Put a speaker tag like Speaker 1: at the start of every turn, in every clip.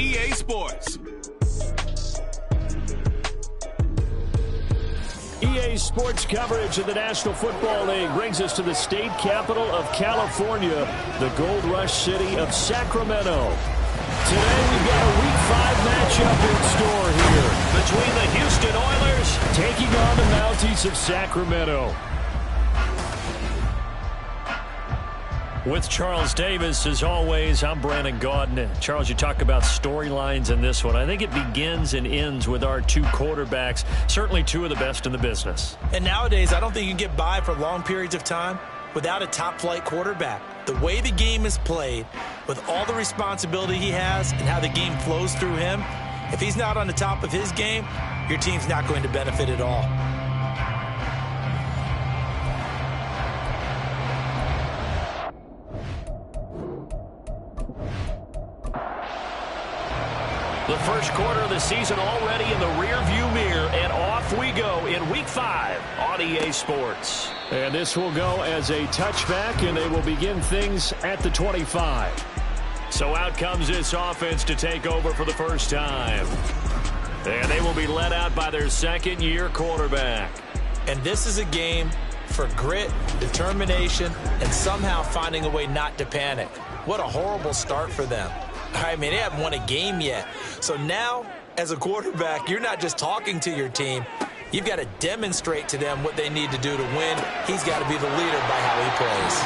Speaker 1: EA Sports.
Speaker 2: EA Sports coverage of the National Football League brings us to the state capital of California, the Gold Rush city of Sacramento. Today we've got a Week 5 matchup in store here between the Houston Oilers taking on the Mounties of Sacramento. With Charles Davis, as always, I'm Brandon Gaudin. Charles, you talk about storylines in this one. I think it begins and ends with our two quarterbacks, certainly two of the best in the business.
Speaker 3: And nowadays, I don't think you can get by for long periods of time without a top-flight quarterback. The way the game is played, with all the responsibility he has and how the game flows through him, if he's not on the top of his game, your team's not going to benefit at all.
Speaker 2: The first quarter of the season already in the rearview mirror, and off we go in Week 5 on EA Sports. And this will go as a touchback, and they will begin things at the 25. So out comes this offense to take over for the first time. And they will be led out by their second-year quarterback.
Speaker 3: And this is a game for grit, determination, and somehow finding a way not to panic. What a horrible start for them. I mean, they haven't won a game yet. So now, as a quarterback, you're not just talking to your team. You've got to demonstrate to them what they need to do to win. He's got to be the leader by how he plays.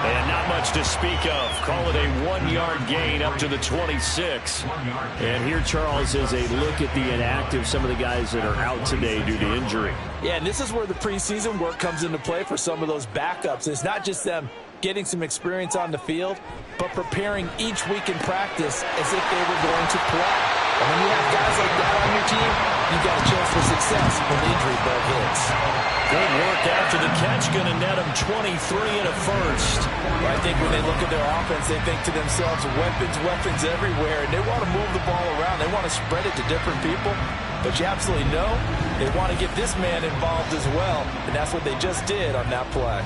Speaker 2: And not much to speak of. Call it a 1-yard gain up to the 26. And here, Charles, is a look at the inactive, some of the guys that are out today due to injury.
Speaker 3: Yeah, and this is where the preseason work comes into play for some of those backups. It's not just them getting some experience on the field, but preparing each week in practice as if they were going to play. And when you have guys like that on your team, you've got a chance for success when the injury bug hits.
Speaker 2: Good work after the catch, going to net them 23 and a first.
Speaker 3: I think when they look at their offense, they think to themselves, weapons everywhere, and they want to move the ball around. They want to spread it to different people. But you absolutely know they want to get this man involved as well, and that's what they just did on that play.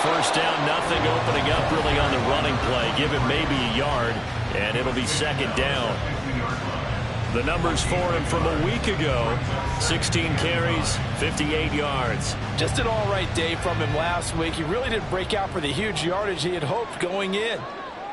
Speaker 2: First down, nothing opening up really on the running play. Give him maybe a yard, and it'll be second down. The numbers for him from a week ago, 16 carries, 58 yards.
Speaker 3: Just an all-right day from him last week. He really didn't break out for the huge yardage he had hoped going in.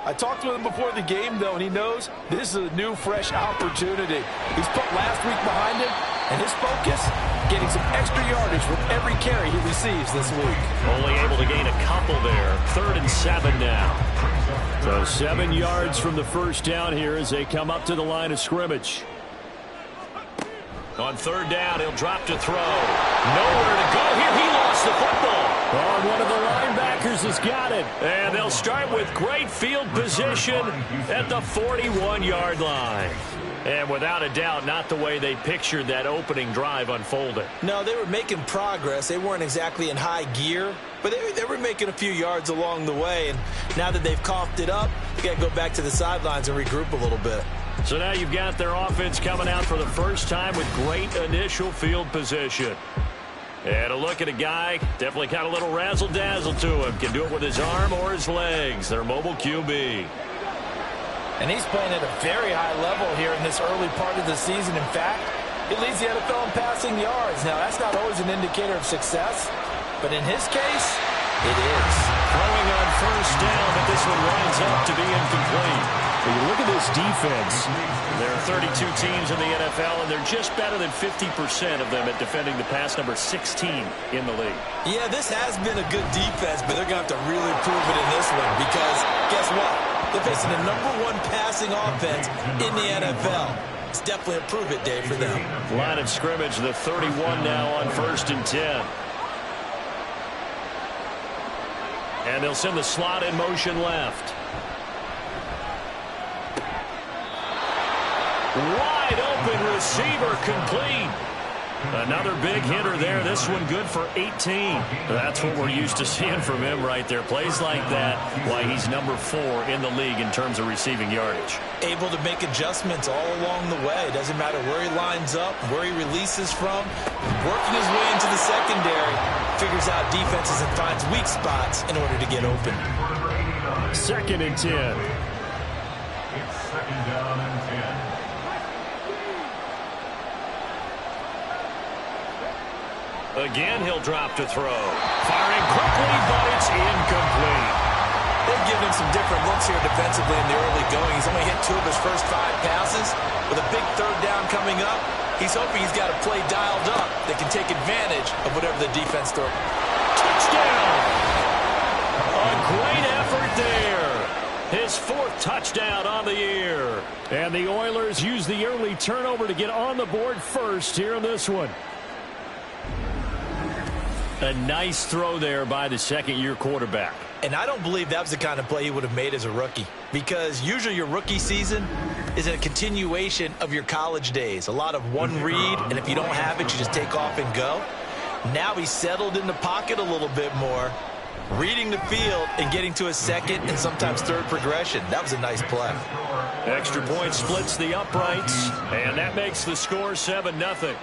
Speaker 3: I talked to him before the game, though, and he knows this is a new, fresh opportunity. He's put last week behind him, and his focus, getting some extra yardage with every carry he receives this week.
Speaker 2: Only able to gain a couple there. 3rd and 7 now. So 7 yards from the first down here as they come up to the line of scrimmage. On 3rd down, he'll drop to throw. Nowhere to go here. He lost the football. Oh, one of the linebackers has got it. And they'll start with great field position at the 41-yard line. And without a doubt, not the way they pictured that opening drive unfolded.
Speaker 3: No, they were making progress. They weren't exactly in high gear, but they were making a few yards along the way. And now that they've coughed it up, you got to go back to the sidelines and regroup a little bit.
Speaker 2: So now you've got their offense coming out for the first time with great initial field position. And a look at a guy, definitely got a little razzle-dazzle to him. Can do it with his arm or his legs. Their mobile QB.
Speaker 3: And he's playing at a very high level here in this early part of the season. In fact, he leads the NFL in passing yards. Now, that's not always an indicator of success, but in his case, it is.
Speaker 2: Throwing on first down, but this one winds up to be incomplete. When you look at this defense, there are 32 teams in the NFL, and they're just better than 50% of them at defending the pass, number 16 in the league.
Speaker 3: Yeah, this has been a good defense, but they're going to have to really prove it in this one because guess what? They're facing the #1 passing offense in the NFL. It's definitely a prove-it day for them.
Speaker 2: Line of scrimmage, the 31 now on 1st and 10. And they'll send the slot in motion left. Wide open receiver complete. Another big hitter there. This one good for 18. That's what we're used to seeing from him right there. Plays like that, why he's number 4 in the league in terms of receiving yardage.
Speaker 3: Able to make adjustments all along the way. Doesn't matter where he lines up, where he releases from. Working his way into the secondary. Figures out defenses and finds weak spots in order to get open.
Speaker 2: 2nd and 10.
Speaker 1: It's 2nd down and 10.
Speaker 2: Again, he'll drop to throw. Firing quickly, but it's incomplete.
Speaker 3: They've given him some different looks here defensively in the early going. He's only hit 2 of his first 5 passes. With a big 3rd down coming up, he's hoping he's got a play dialed up that can take advantage of whatever the defense throws.
Speaker 2: Touchdown! A great effort there. His 4th touchdown on the year. And the Oilers use the early turnover to get on the board first here in this one. A nice throw there by the second-year quarterback.
Speaker 3: And I don't believe that was the kind of play he would have made as a rookie. Because usually your rookie season is a continuation of your college days. A lot of one read, and if you don't have it, you just take off and go. Now he's settled in the pocket a little bit more, reading the field and getting to his 2nd and sometimes 3rd progression. That was a nice play.
Speaker 2: Extra point splits the uprights, and that makes the score 7-0.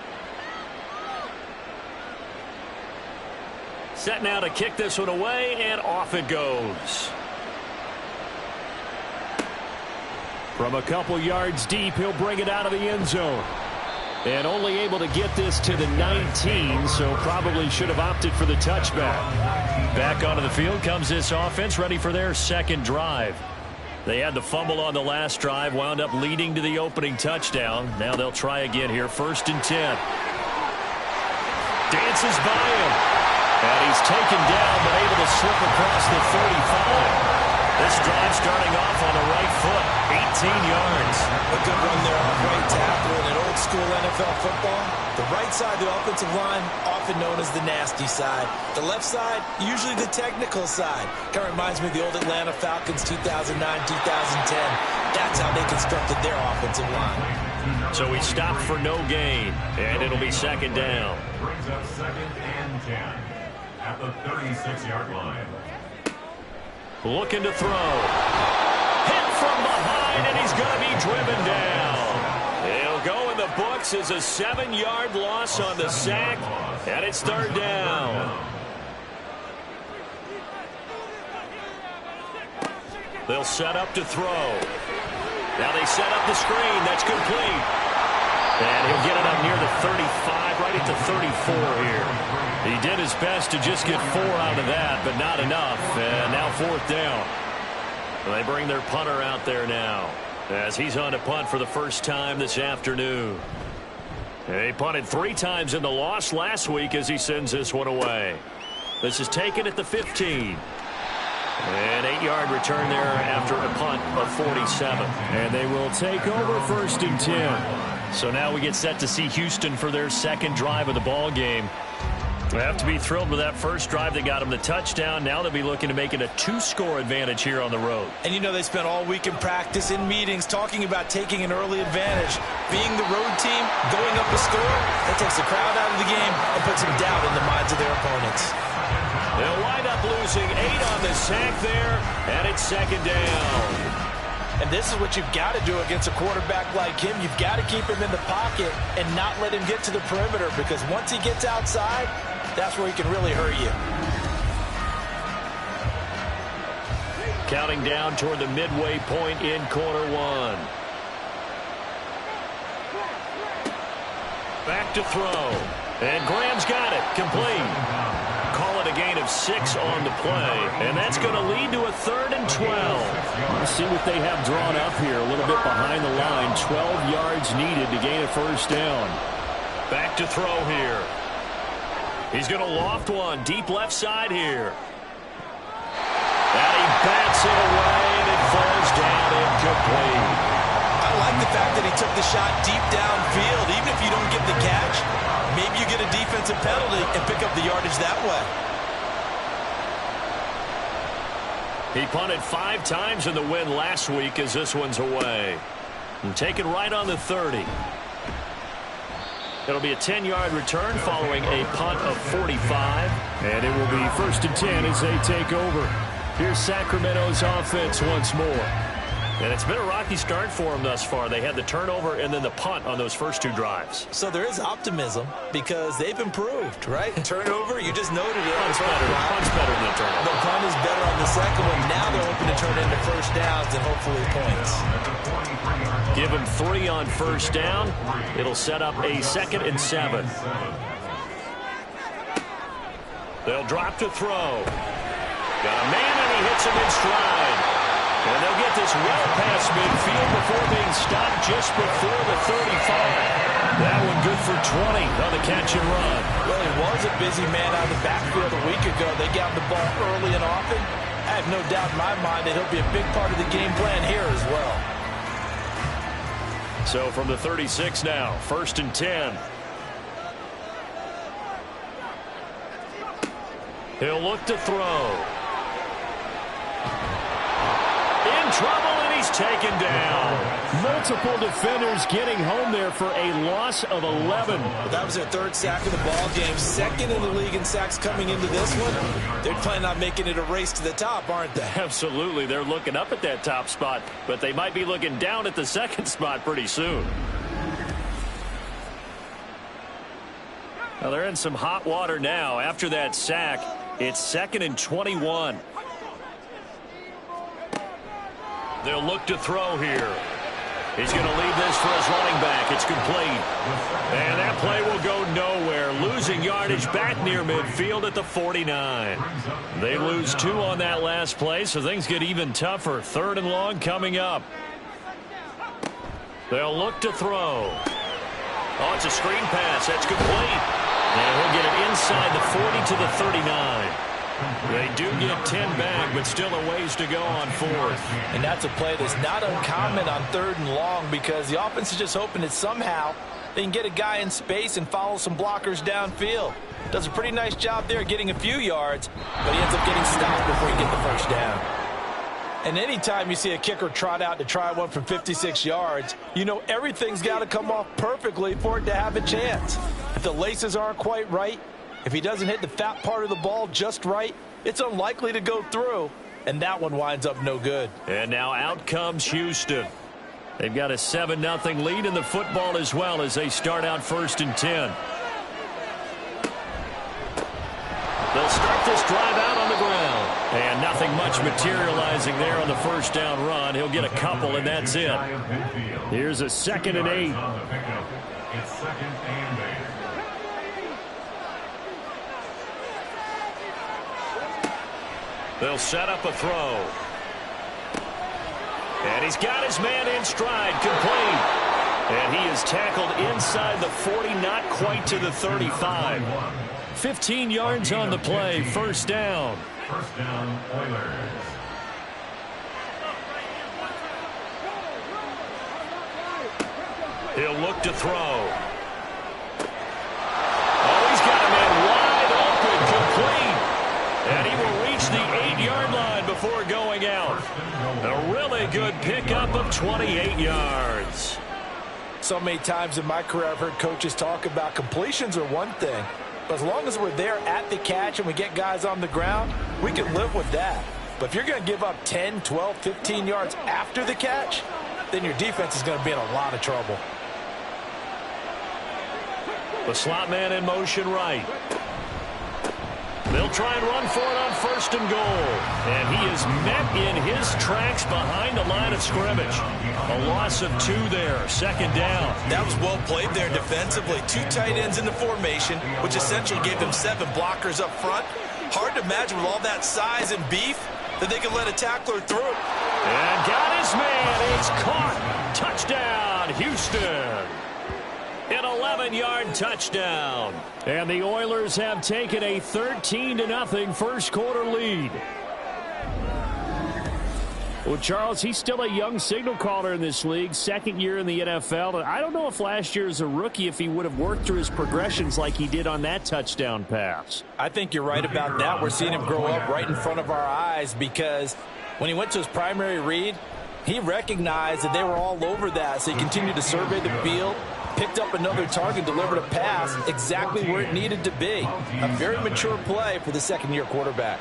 Speaker 2: Set now to kick this one away, and off it goes. From a couple yards deep, he'll bring it out of the end zone. And only able to get this to the 19, so probably should have opted for the touchback. Back onto the field comes this offense, ready for their 2nd drive. They had the fumble on the last drive, wound up leading to the opening touchdown. Now they'll try again here, 1st and 10. Dances by him. And he's taken down, but able to slip across the 35. This drive starting off on the right foot, 18 yards.
Speaker 3: A good run there on right tackle in an old-school NFL football. The right side of the offensive line, often known as the nasty side. The left side, usually the technical side. Kind of reminds me of the old Atlanta Falcons 2009, 2010. That's how they constructed their offensive line.
Speaker 2: So he stopped for no gain, and it'll be 2nd down.
Speaker 1: Brings up 2nd and 10 at the 36-yard line.
Speaker 2: Looking to throw. Hit from behind, and he's going to be driven down. He'll go in the books as a 7-yard loss on the sack, and it's 3rd down. They'll set up to throw. Now they set up the screen. That's complete. And he'll get it up near the 35, right at the 34 here. He did his best to just get 4 out of that, but not enough. And now 4th down. They bring their punter out there now, as he's on to punt for the first time this afternoon. He punted 3 times in the loss last week as he sends this one away. This is taken at the 15. An 8-yard return there after a punt of 47. And they will take over 1st and 10. So now we get set to see Houston for their 2nd drive of the ball game. They have to be thrilled with that first drive that got them the touchdown. Now they'll be looking to make it a 2-score advantage here on the road.
Speaker 3: And you know they spent all week in practice, in meetings, talking about taking an early advantage. Being the road team, going up a score, that takes the crowd out of the game and puts some doubt in the minds of their opponents.
Speaker 2: They'll wind up losing 8 on the sack there, and it's 2nd down.
Speaker 3: And this is what you've got to do against a quarterback like him. You've got to keep him in the pocket and not let him get to the perimeter, because once he gets outside, that's where he can really hurt you.
Speaker 2: Counting down toward the midway point in quarter 1. Back to throw. And Graham's got it. Complete. Call it a gain of 6 on the play. And that's going to lead to a 3rd and 12. Let's see what they have drawn up here. A little bit behind the line. 12 yards needed to gain a 1st down. Back to throw here. He's going to loft one. Deep left side here. And he bats it away, and it falls down incomplete.
Speaker 3: I like the fact that he took the shot deep downfield. Even if you don't get the catch, maybe you get a defensive penalty and pick up the yardage that way.
Speaker 2: He punted 5 times in the win last week as this one's away. And taken right on the 30. It'll be a 10-yard return following a punt of 45. And it will be 1st and 10 as they take over. Here's Sacramento's offense once more. And it's been a rocky start for them thus far. They had the turnover and then the punt on those first 2 drives.
Speaker 3: So there is optimism because they've improved, right? Turnover, you just noted it.
Speaker 2: Punt's better than the turnover.
Speaker 3: The punt is better on the second one. Now they're hoping to turn it into first downs and hopefully points.
Speaker 2: Give him 3 on first down. It'll set up a 2nd and 7. They'll drop to throw. Got a man and he hits him in stride. And they'll get this well past midfield before being stopped just before the 35. That one good for 20 on the catch and run.
Speaker 3: Well, he was a busy man out of the backfield a week ago. They got the ball early and often. I have no doubt in my mind that he'll be a big part of the game plan here as well.
Speaker 2: So from the 36 now, 1st and 10. He'll look to throw. In trouble, and he's taken down. Multiple defenders getting home there for a loss of 11.
Speaker 3: Well, that was their 3rd sack of the ball game. 2nd in the league in sacks coming into this one. They're planning on making it a race to the top, aren't they?
Speaker 2: Absolutely. They're looking up at that top spot, but they might be looking down at the 2nd spot pretty soon. Now they're in some hot water now. After that sack, it's 2nd and 21. They'll look to throw here. He's going to leave this for his running back. It's complete. And that play will go nowhere. Losing yardage back near midfield at the 49. They lose 2 on that last play, so things get even tougher. 3rd and long coming up. They'll look to throw. Oh, it's a screen pass. That's complete. And he'll get it inside the 40 to the 39. They do get 10 back, but still a ways to go on 4th.
Speaker 3: And that's a play that's not uncommon on 3rd and long because the offense is just hoping that somehow they can get a guy in space and follow some blockers downfield. Does a pretty nice job there getting a few yards, but he ends up getting stopped before he gets the first down. And anytime you see a kicker trot out to try one from 56 yards, you know everything's got to come off perfectly for it to have a chance. If the laces aren't quite right, if he doesn't hit the fat part of the ball just right, it's unlikely to go through, and that one winds up no good.
Speaker 2: And now out comes Houston. They've got a 7-0 lead in the football as well as they start out 1st and 10. They'll start this drive out on the ground. And nothing much materializing there on the first down run. He'll get a couple, and that's it. Here's a 2nd and 8.
Speaker 1: It's 2nd and 8.
Speaker 2: They'll set up a throw. And he's got his man in stride, complete. And he is tackled inside the 40, not quite to the 35. 15 yards on the play, 1st down.
Speaker 1: 1st down, Oilers.
Speaker 2: He'll look to throw. Oh, he's got a man wide open, complete. And he will reach the 8-yard line before going out. A really good pickup of 28 yards.
Speaker 3: So many times in my career I've heard coaches talk about completions are one thing. But as long as we're there at the catch and we get guys on the ground, we can live with that. But if you're going to give up 10, 12, 15 yards after the catch, then your defense is going to be in a lot of trouble.
Speaker 2: The slot man in motion right. They'll try and run for it on 1st and goal. And he is met in his tracks behind the line of scrimmage. A loss of 2 there, 2nd down.
Speaker 3: That was well played there defensively. 2 tight ends in the formation, which essentially gave them 7 blockers up front. Hard to imagine with all that size and beef that they could let a tackler through.
Speaker 2: And got his man. It's caught. Touchdown, Houston. An 11-yard touchdown. And the Oilers have taken a 13-0 first quarter lead. Well, Charles, he's still a young signal caller in this league, 2nd year in the NFL. I don't know if last year as a rookie, if he would have worked through his progressions like he did on that touchdown pass.
Speaker 3: I think you're right about that. We're seeing him grow up right in front of our eyes because when he went to his primary read, he recognized that they were all over that, so he continued to survey the field, picked up another target, delivered a pass exactly where it needed to be. A very mature play for the second-year quarterback.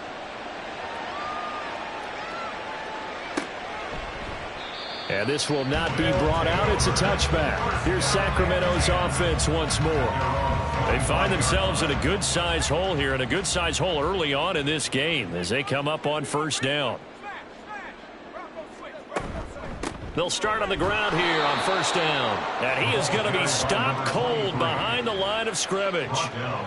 Speaker 2: And this will not be brought out. It's a touchback. Here's Sacramento's offense once more. They find themselves in a good-sized hole here, and a good-sized hole early on in this game as they come up on first down. They'll start on the ground here on first down. And he is going to be stopped cold behind the line of scrimmage.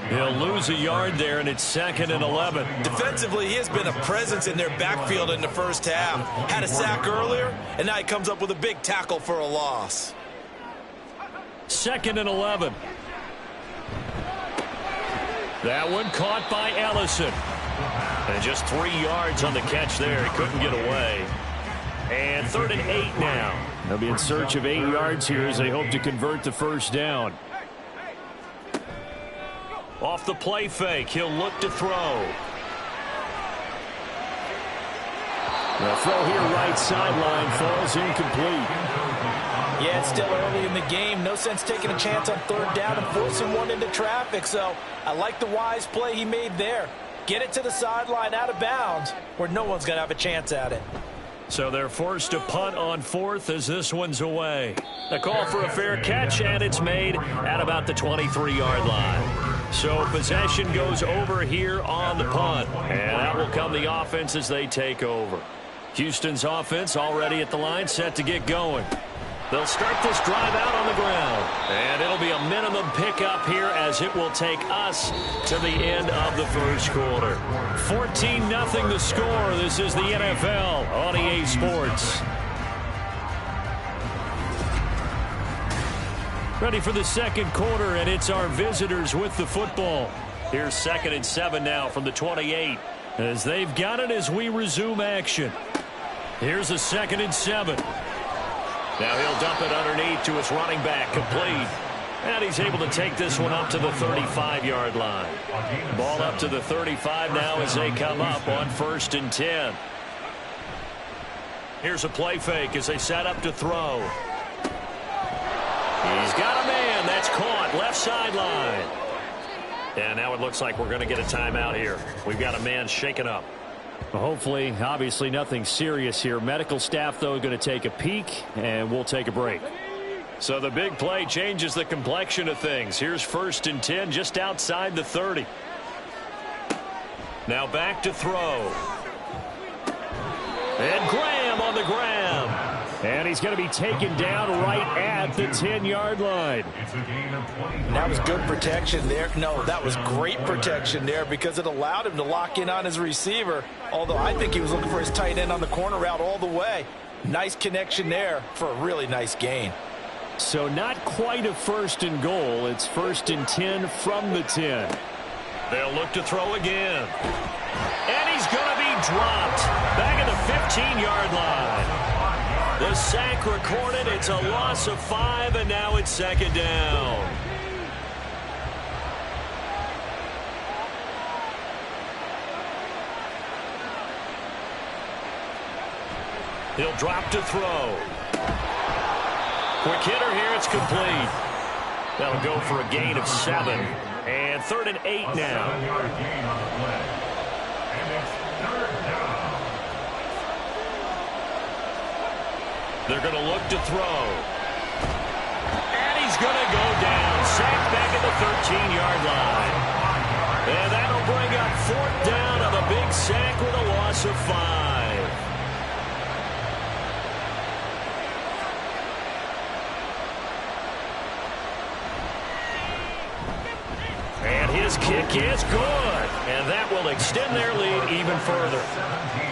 Speaker 2: He'll lose a yard there, and it's 2nd and 11.
Speaker 3: Defensively, he has been a presence in their backfield in the first half. Had a sack earlier, and now he comes up with a big tackle for a loss.
Speaker 2: 2nd and 11. That one caught by Ellison. And just 3 yards on the catch there. He couldn't get away. And 3rd and 8 now. They'll be in search of 8 yards here as they hope to convert the first down. Off the play fake, he'll look to throw. The throw here right sideline falls incomplete.
Speaker 3: Yeah, it's still early in the game. No sense taking a chance on 3rd down and forcing one into traffic. So I like the wise play he made there. Get it to the sideline out of bounds where no one's going to have a chance at it.
Speaker 2: So they're forced to punt on 4th as this one's away. A call for a fair catch, and it's made at about the 23-yard line. So possession goes over here on the punt, and that will come the offense as they take over. Houston's offense already at the line, set to get going. They'll start this drive out on the ground, and it'll be a minimum pickup here as it will take us to the end of the first quarter. 14-0 the score. This is the NFL on EA Sports. Ready for the second quarter, and it's our visitors with the football. Here's 2nd and 7 now from the 28 as they've got it as we resume action. Here's a 2nd and 7. Now he'll dump it underneath to his running back, complete. And he's able to take this one up to the 35-yard line. Ball up to the 35 now as they come up on 1st and 10. Here's a play fake as they set up to throw. He's got a man. That's caught. Left sideline. And now it looks like we're going to get a timeout here. We've got a man shaken up. Hopefully, obviously nothing serious here. Medical staff, though, going to take a peek, and we'll take a break. So the big play changes the complexion of things. Here's 1st and 10 just outside the 30. Now back to throw. And Graham on the ground. And he's going to be taken down right at the 10-yard line.
Speaker 3: That was good protection there. No, that was great protection there because it allowed him to lock in on his receiver. Although I think he was looking for his tight end on the corner route all the way. Nice connection there for a really nice gain.
Speaker 2: So not quite a 1st and goal. It's 1st and 10 from the 10. They'll look to throw again. And he's going to be dropped back at the 15-yard line. The sack recorded. It's a loss of 5, and now it's 2nd down. He'll drop to throw. Quick hitter here. It's complete. That'll go for a gain of 7. And 3rd and 8 now. They're going to look to throw. And he's going to go down. Sacked back at the 13-yard line. And that'll bring up 4th down on the big sack with a loss of 5. And his kick is good. And that will extend their lead even further.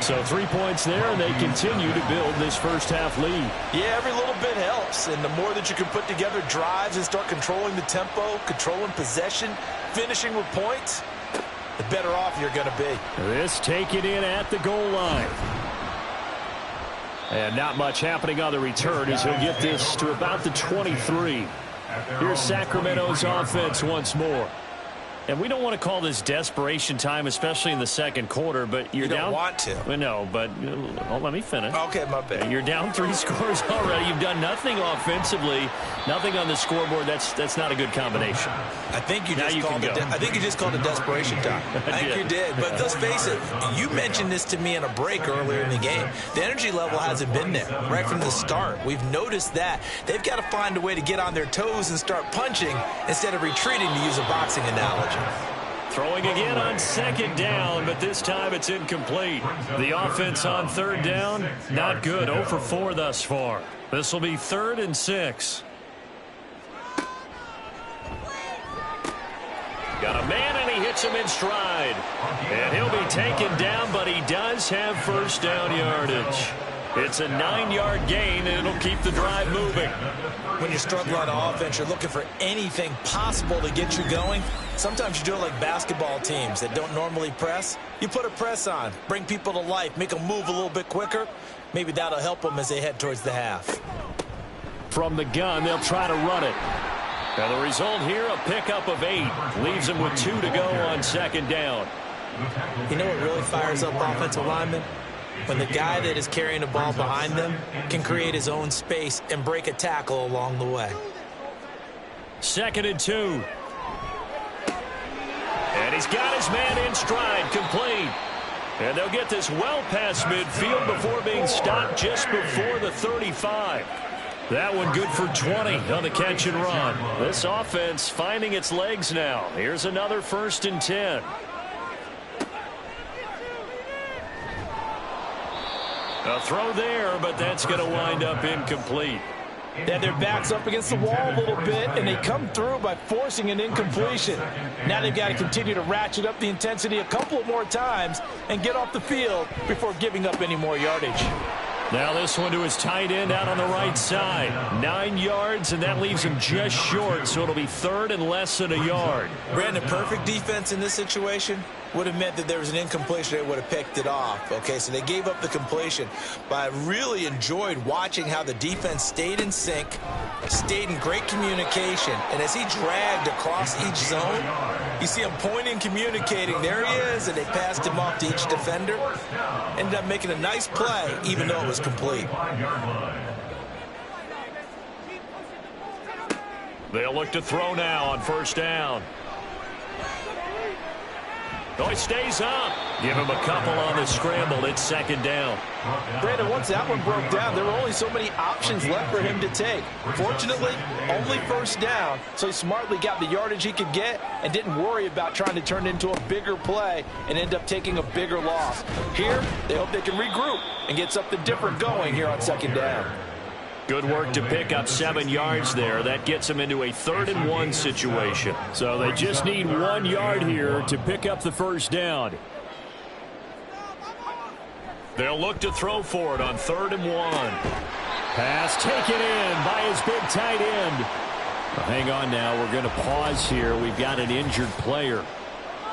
Speaker 2: So 3 points there, and they continue to build this first half lead.
Speaker 3: Yeah, every little bit helps. And the more that you can put together drives and start controlling the tempo, controlling possession, finishing with points, the better off you're going to be.
Speaker 2: This taken in at the goal line. And not much happening on the return as he'll get this to about the 23. Here's Sacramento's offense once more. And we don't want to call this desperation time, especially in the second quarter, but you're down.
Speaker 3: You don't want to.
Speaker 2: Well, no, but let me finish.
Speaker 3: Okay, my bad.
Speaker 2: You're down 3 scores already. You've done nothing offensively, nothing on the scoreboard. That's not a good combination.
Speaker 3: I think you just called it desperation time. I think you did. But let's face it, you mentioned this to me in a break earlier in the game. The energy level hasn't been there right from the start. We've noticed that. They've got to find a way to get on their toes and start punching instead of retreating, to use a boxing analogy.
Speaker 2: Throwing again on second down, but this time it's incomplete. The offense on third down, not good. 0 for 4 thus far. This will be 3rd and 6. Got a man, and he hits him in stride. And he'll be taken down, but he does have first down yardage. It's a 9-yard gain, and it'll keep the drive moving.
Speaker 3: When you're struggling on offense, you're looking for anything possible to get you going. Sometimes you do it like basketball teams that don't normally press. You put a press on, bring people to life, make them move a little bit quicker. Maybe that'll help them as they head towards the half.
Speaker 2: From the gun, they'll try to run it. Now the result here, a pickup of 8. Leaves them with 2 to go on second down.
Speaker 3: You know what really fires up offensive linemen? When the guy that is carrying the ball behind them can create his own space and break a tackle along the way.
Speaker 2: 2nd and 2. And he's got his man in stride, complete. And they'll get this well past midfield before being stopped just before the 35. That one good for 20 on the catch and run. This offense finding its legs now. Here's another 1st and 10. A throw there, but that's going to wind up incomplete.
Speaker 4: They had their backs up against the wall a little bit, and they come through by forcing an incompletion. Now they've got to continue to ratchet up the intensity a couple of more times and get off the field before giving up any more yardage.
Speaker 2: Now this one to his tight end out on the right side. 9 yards, and that leaves him just short, so it'll be 3rd and less than a yard.
Speaker 3: Brandon, perfect defense in this situation would have meant that there was an incompletion. They would have picked it off. Okay, so they gave up the completion. But I really enjoyed watching how the defense stayed in sync, stayed in great communication. And as he dragged across each zone, you see him pointing, communicating. There he is, and they passed him off to each defender. Ended up making a nice play, even though it was complete.
Speaker 2: They'll look to throw now on 1st down. Oh, he stays up. Give him a couple on the scramble. It's 2nd down.
Speaker 4: Brandon, once that one broke down, there were only so many options left for him to take. Fortunately, only 1st down, so he smartly got the yardage he could get and didn't worry about trying to turn it into a bigger play and end up taking a bigger loss. Here, they hope they can regroup and get something different going here on 2nd down.
Speaker 2: Good work to pick up 7 yards there. That gets them into a 3rd and 1 situation. So they just need 1 yard here to pick up the 1st down. They'll look to throw for it on 3rd and 1. Pass taken in by his big tight end. Well, hang on now. We're going to pause here. We've got an injured player.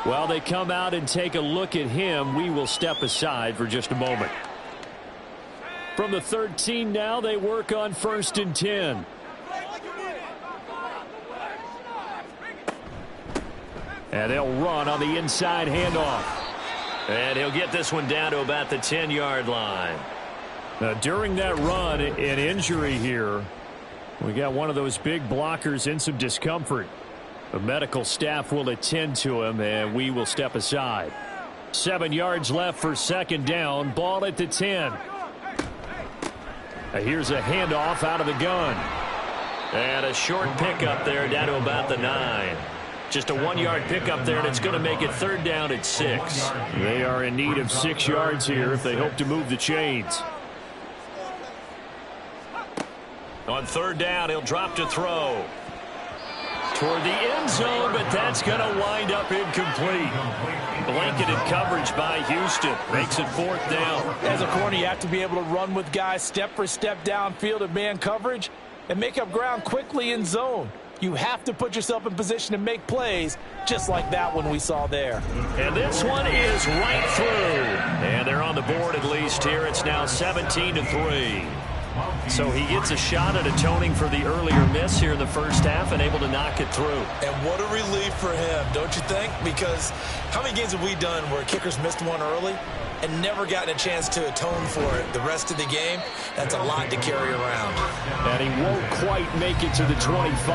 Speaker 2: While they come out and take a look at him, we will step aside for just a moment. From the 13 now, they work on 1st and 10. And they'll run on the inside handoff. And he'll get this one down to about the 10-yard line. Now, during that run, an injury here. We got one of those big blockers in some discomfort. The medical staff will attend to him, and we will step aside. 7 yards left for 2nd down. Ball at the 10. Here's a handoff out of the gun. And a short pickup there down to about the 9. Just a 1-yard pickup there, and it's going to make it 3rd down at 6. They are in need of 6 yards here if they hope to move the chains. On 3rd down, he'll drop to throw. Toward the end zone, but that's going to wind up incomplete. Blanketed coverage by Houston. Makes it 4th down.
Speaker 4: As a corner, you have to be able to run with guys step for step downfield in man coverage and make up ground quickly in zone. You have to put yourself in position to make plays just like that one we saw there.
Speaker 2: And this one is right through. And they're on the board at least here. It's now 17-3. So he gets a shot at atoning for the earlier miss here in the first half and able to knock it through.
Speaker 3: And what a relief for him, don't you think? Because how many games have we done where kickers missed one early and never gotten a chance to atone for it the rest of the game? That's a lot to carry around.
Speaker 2: And he won't quite make it to the 25.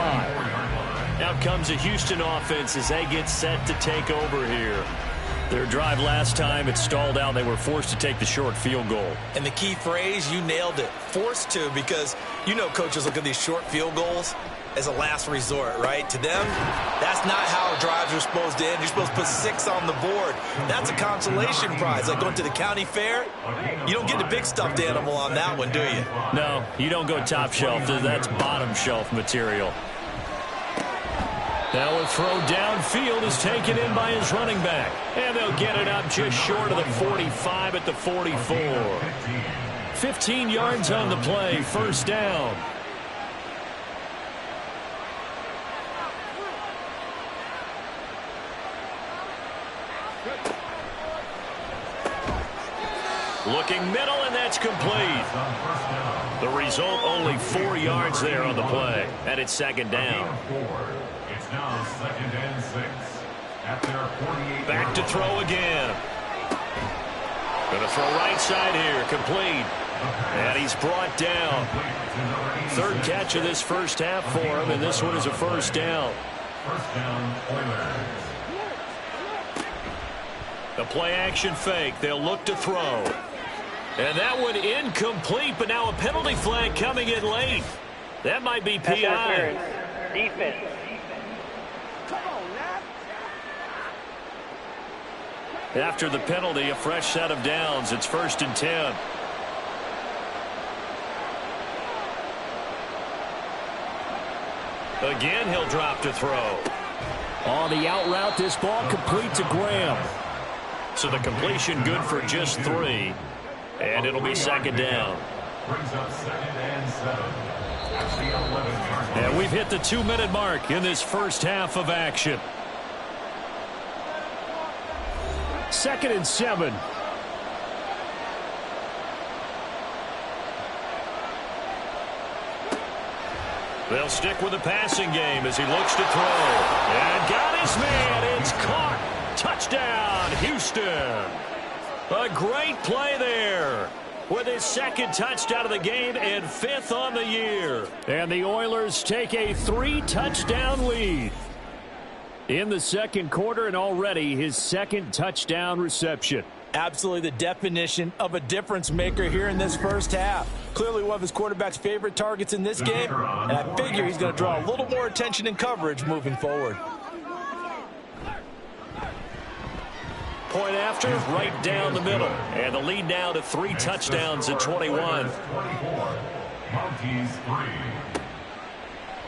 Speaker 2: Out comes a Houston offense as they get set to take over here. Their drive last time, it stalled out. They were forced to take the short field goal.
Speaker 3: And the key phrase, you nailed it, forced to, because you know coaches look at these short field goals as a last resort, right? To them, that's not how drives are supposed to end. You're supposed to put 6 on the board. That's a consolation prize. Like going to the county fair, you don't get the big stuffed animal on that one, do you?
Speaker 2: No, you don't go top shelf. That's bottom shelf material. Now a throw downfield is taken in by his running back. And they'll get it up just short of the 45 at the 44. 15 yards on the play, first down. Looking middle, and that's complete. The result, only 4 yards there on the play. And it's second down.
Speaker 1: It's now 2nd and 6. At their 48.
Speaker 2: Back to throw again. Going to throw right side here, complete. And he's brought down. Third catch of this first half for him, and this one is a first down.
Speaker 1: First down, Oilers.
Speaker 2: The play action fake. They'll look to throw. And that one incomplete, but now a penalty flag coming in late. That might be PI.
Speaker 5: Defense.
Speaker 2: After the penalty, a fresh set of downs. It's 1st and 10. Again, he'll drop to throw. On the out route, this ball complete to Graham. So the completion good for just 3. And it'll be second down.
Speaker 1: Brings up 2nd and 7. At the 11-yard line.
Speaker 2: And we've hit the 2-minute mark in this first half of action. 2nd and 7. They'll stick with the passing game as he looks to throw. And got his man. It's caught. Touchdown, Houston. A great play there with his 2nd touchdown of the game and 5th on the year. And the Oilers take a 3-touchdown lead in the second quarter, and already his 2nd touchdown reception.
Speaker 3: Absolutely the definition of a difference maker here in this first half. Clearly one of his quarterback's favorite targets in this game, and I figure he's going to draw a little more attention and coverage moving forward.
Speaker 2: Point after, right down the middle. And the lead now to 3 touchdowns at 21.
Speaker 1: Mounties 3.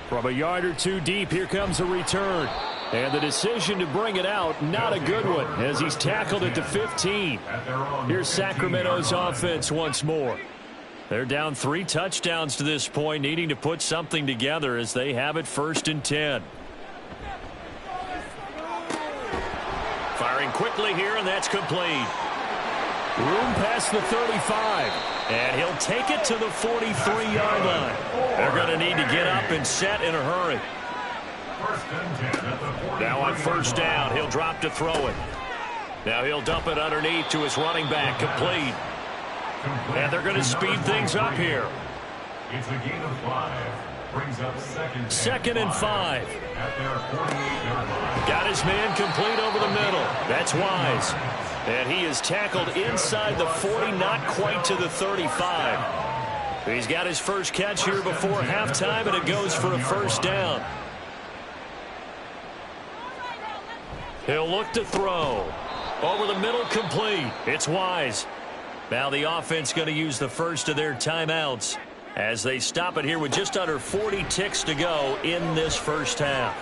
Speaker 2: From a yard or 2 deep, here comes a return. And the decision to bring it out, not a good one, as he's tackled at the 15. Here's Sacramento's offense once more. They're down 3 touchdowns to this point, needing to put something together as they have it 1st and 10. Firing quickly here, and that's complete. Room past the 35. And he'll take it to the 43-yard line. They're going to need to get up and set in a hurry. Now on first down, he'll drop to throw it. Now he'll dump it underneath to his running back, complete. And they're going to speed things up here.
Speaker 1: It's a gain of 5. Brings up
Speaker 2: 2nd and 5.
Speaker 1: At their 48-yard line.
Speaker 2: Got his man complete over the middle. That's Wise. And he is tackled inside the 40, not quite to the 35. He's got his first catch here before halftime, and it goes for a first down. He'll look to throw. Over the middle, complete. It's Wise. Now the offense going to use the first of their timeouts as they stop it here with just under 40 ticks to go in this first half.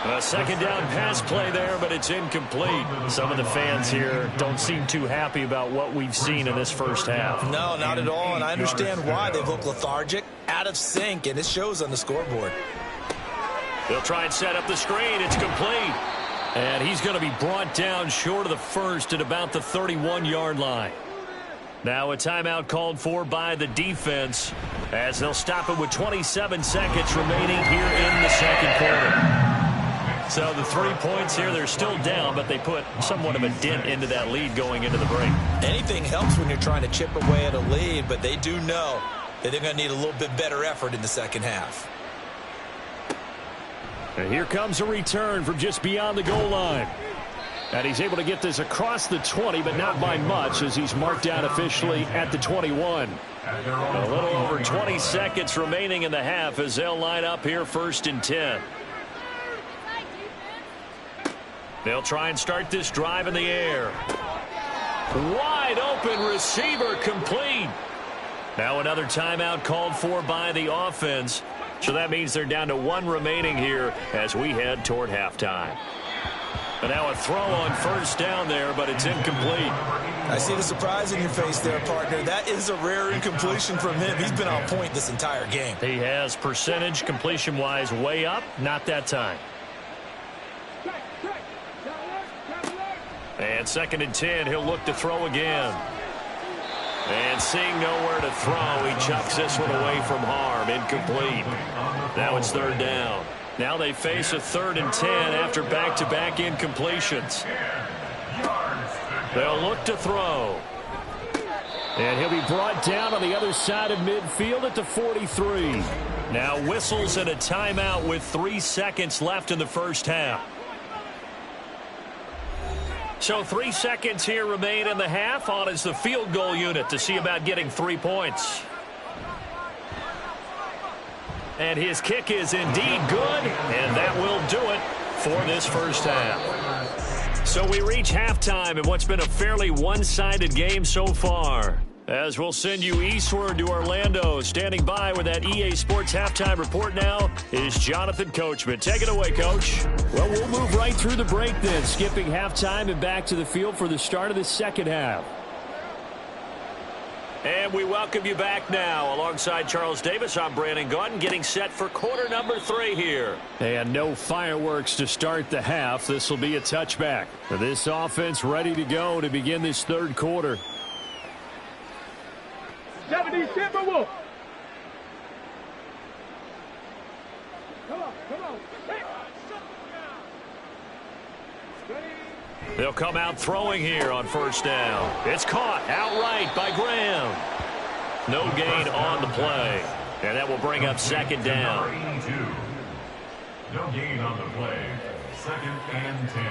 Speaker 2: A second down pass play there, but it's incomplete. Some of the fans here don't seem too happy about what we've seen in this first half.
Speaker 3: No, not at all, and I understand why. They've looked lethargic, out of sync, and it shows on the scoreboard.
Speaker 2: They'll try and set up the screen. It's complete. And he's going to be brought down short of the first at about the 31-yard line. Now a timeout called for by the defense as they'll stop it with 27 seconds remaining here in the second quarter. So the 3 points here, they're still down, but they put somewhat of a dent into that lead going into the break.
Speaker 3: Anything helps when you're trying to chip away at a lead, but they do know that they're going to need a little bit better effort in the second half.
Speaker 2: And here comes a return from just beyond the goal line. And he's able to get this across the 20, but not by much as he's marked down officially at the 21. A little over 20 seconds remaining in the half as they'll line up here 1st and 10. They'll try and start this drive in the air. Wide open receiver complete. Now another timeout called for by the offense. So that means they're down to 1 remaining here as we head toward halftime. And now a throw on 1st down there, but it's incomplete.
Speaker 3: I see the surprise in your face there, partner. That is a rare incompletion from him. He's been on point this entire game.
Speaker 2: He has percentage completion-wise way up, not that time. And 2nd and 10, he'll look to throw again. And seeing nowhere to throw, he chucks this one away from harm. Incomplete. Now it's 3rd down. Now they face a 3rd and 10 after back-to-back incompletions. They'll look to throw. And he'll be brought down on the other side of midfield at the 43. Now whistles and a timeout with 3 seconds left in the first half. So 3 seconds here remain in the half. On is the field goal unit to see about getting 3 points. And his kick is indeed good, and that will do it for this first half. So we reach halftime in what's been a fairly one-sided game so far. As we'll send you eastward to Orlando. Standing by with that EA Sports Halftime Report now is Jonathan Coachman. Take it away, Coach.
Speaker 5: Well, we'll move right through the break then, skipping halftime and back to the field for the start of the second half.
Speaker 2: And we welcome you back now. Alongside Charles Davis, I'm Brandon Gaudin, getting set for quarter number 3 here.
Speaker 5: And no fireworks to start the half. This will be a touchback. This offense ready to go to begin this third quarter.
Speaker 6: 70 Timberwolves. Come on.
Speaker 2: They'll come out throwing here on 1st down. It's caught outright by Graham. No gain on the play. And that will bring up 2nd down.
Speaker 1: No gain on the play. 2nd and 10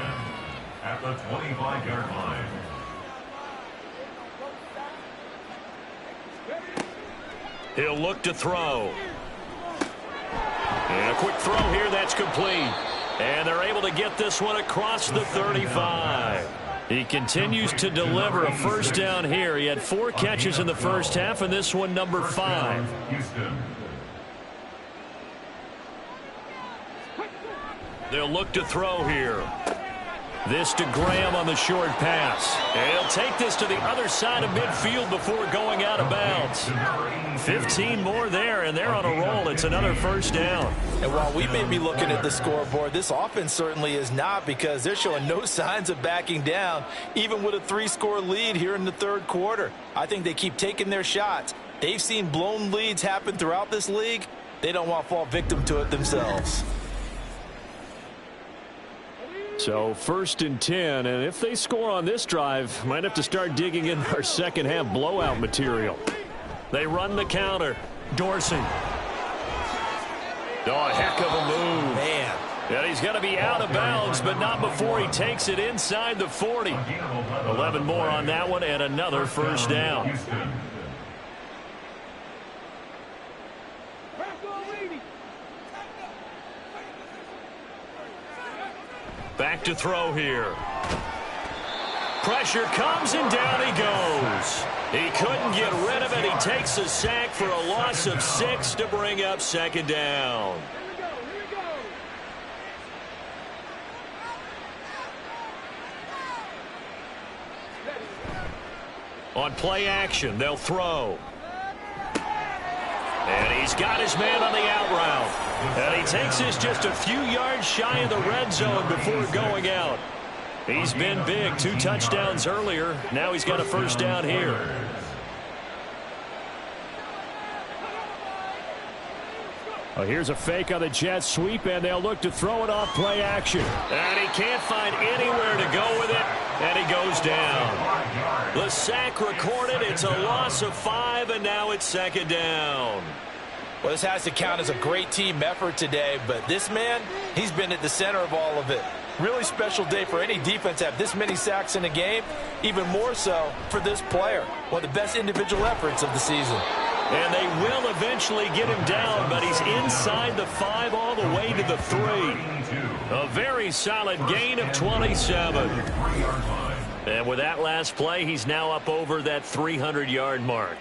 Speaker 1: at the 25-yard line.
Speaker 2: He'll look to throw. And a quick throw here, that's complete. And they're able to get this one across the 35. He continues to deliver a 1st down here. He had 4 catches in the first half, and this one number 5. They'll look to throw here. This to Graham on the short pass. And he'll take this to the other side of midfield before going out of bounds. 15 more there, and they're on a roll. It's another 1st down.
Speaker 3: And while we may be looking at the scoreboard, this offense certainly is not, because they're showing no signs of backing down, even with a 3-score lead here in the third quarter. I think they keep taking their shots. They've seen blown leads happen throughout this league. They don't want to fall victim to it themselves.
Speaker 5: So 1st and 10, and if they score on this drive, might have to start digging in our second half blowout material.
Speaker 2: They run the counter. Dorsey. Oh, a heck of a move.
Speaker 3: Man.
Speaker 2: And he's going to be out of bounds, but not before he takes it inside the 40. 11 more on that one, and another 1st down. Back to throw here. Pressure comes, and down he goes. He couldn't get rid of it. He takes a sack for a loss of 6 to bring up 2nd down. On play action, they'll throw. And he's got his man on the out route. And he takes this just a few yards shy of the red zone before going out. He's been big. 2 touchdowns earlier. Now he's got a 1st down here.
Speaker 5: Well, here's a fake on the jet sweep, and they'll look to throw it off play action. And he can't find anywhere to go with it, and he goes down. The sack recorded. It's a loss of 5, and now it's second down.
Speaker 4: Well, this has to count as a great team effort today, but this man, he's been at the center of all of it. Really special day for any defense to have this many sacks in a game, even more so for this player. One of the best individual efforts of the season.
Speaker 2: And they will eventually get him down, but he's inside the 5 all the way to the 3. A very solid gain of 27. And with that last play, he's now up over that 300-yard mark.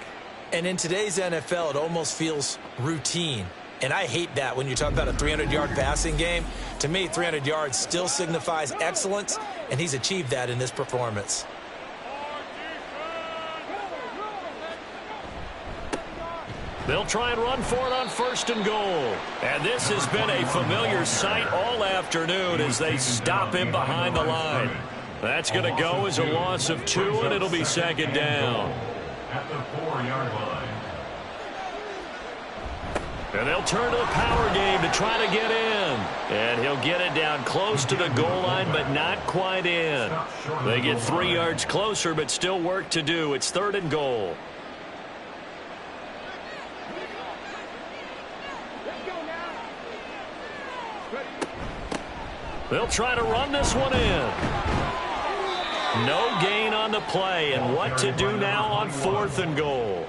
Speaker 3: And in today's NFL, it almost feels routine. And I hate that when you talk about a 300-yard passing game. To me, 300 yards still signifies excellence, and he's achieved that in this performance.
Speaker 2: They'll try and run for it on 1st and goal. And this has been a familiar sight all afternoon as they stop him behind the line. That's going to go as a loss of 2, and it'll be second down.
Speaker 1: At the 4-yard line.
Speaker 2: And they'll turn to the power game to try to get in. And he'll get it down close to the goal line, but not quite in. They get 3 yards closer, but still work to do. It's 3rd and goal. They'll try to run this one in. No gain on the play, and what to do now on 4th and goal.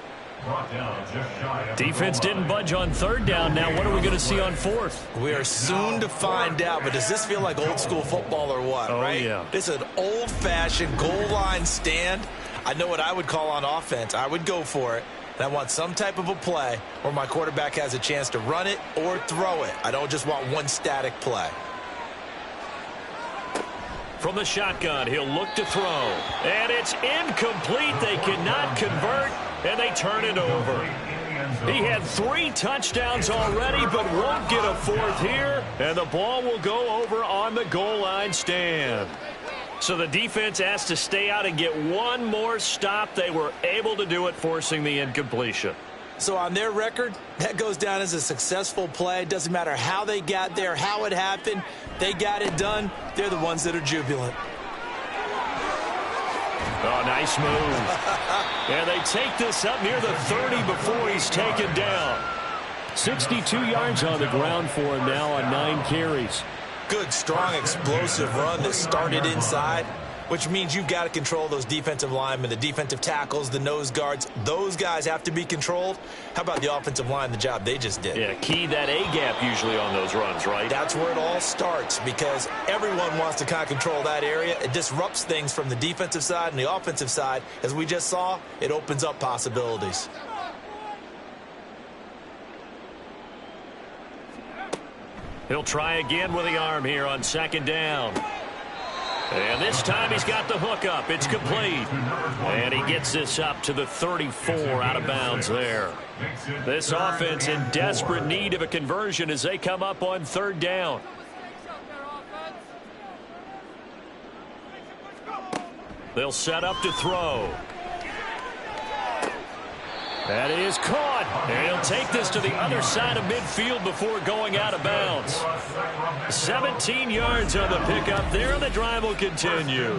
Speaker 2: Defense didn't budge on 3rd down. Now what are we going to see on 4th?
Speaker 3: We are soon to find out, but does this feel like old school football or what, right?
Speaker 2: Yeah.
Speaker 3: This is an old-fashioned goal line stand. I know what I would call on offense. I would go for it. And I want some type of a play where my quarterback has a chance to run it or throw it. I don't just want one static play.
Speaker 2: From the shotgun, he'll look to throw. And it's incomplete. They cannot convert, and they turn it over. He had 3 touchdowns already, but won't get a 4th here. And the ball will go over on the goal line stand. So the defense has to stay out and get one more stop. They were able to do it, forcing the incompletion.
Speaker 3: So on their record, that goes down as a successful play. It doesn't matter how they got there, how it happened. They got it done. They're the ones that are jubilant.
Speaker 2: Oh, nice move. And they take this up near the 30 before he's taken down.
Speaker 5: 62 yards on the ground for him now on 9 carries.
Speaker 3: Good, strong, explosive run that started inside, which means you've got to control those defensive linemen, the defensive tackles, the nose guards. Those guys have to be controlled. How about the offensive line, the job they just did?
Speaker 2: Yeah, key that A-gap usually on those runs, right?
Speaker 3: That's where it all starts because everyone wants to kind of control that area. It disrupts things from the defensive side and the offensive side. As we just saw, it opens up possibilities.
Speaker 2: He'll try again with the arm here on 2nd down. And this time he's got the hook up. It's complete. And he gets this up to the 34 out of bounds there. This offense in desperate need of a conversion as they come up on 3rd down. They'll set up to throw. That is caught. And he'll take this to the other side of midfield before going out of bounds. 17 yards on the pickup there, and the drive will continue.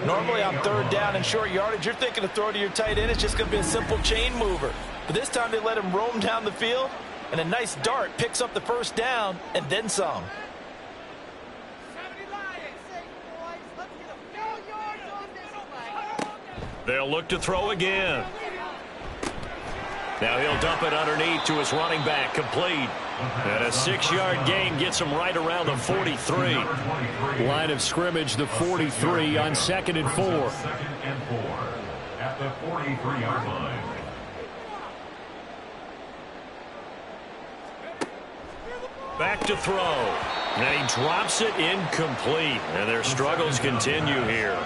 Speaker 4: Normally on 3rd down and short yardage, you're thinking to throw to your tight end. It's just going to be a simple chain mover. But this time they let him roam down the field, and a nice dart picks up the 1st down and then some.
Speaker 2: They'll look to throw again. Now he'll dump it underneath to his running back, complete. And a 6-yard gain gets him right around the 43.
Speaker 5: Line of scrimmage, the 43 on 2nd and 4.
Speaker 1: 2nd and 4 at the 43-yard line.
Speaker 2: Back to throw. And he drops it incomplete. And their struggles continue here.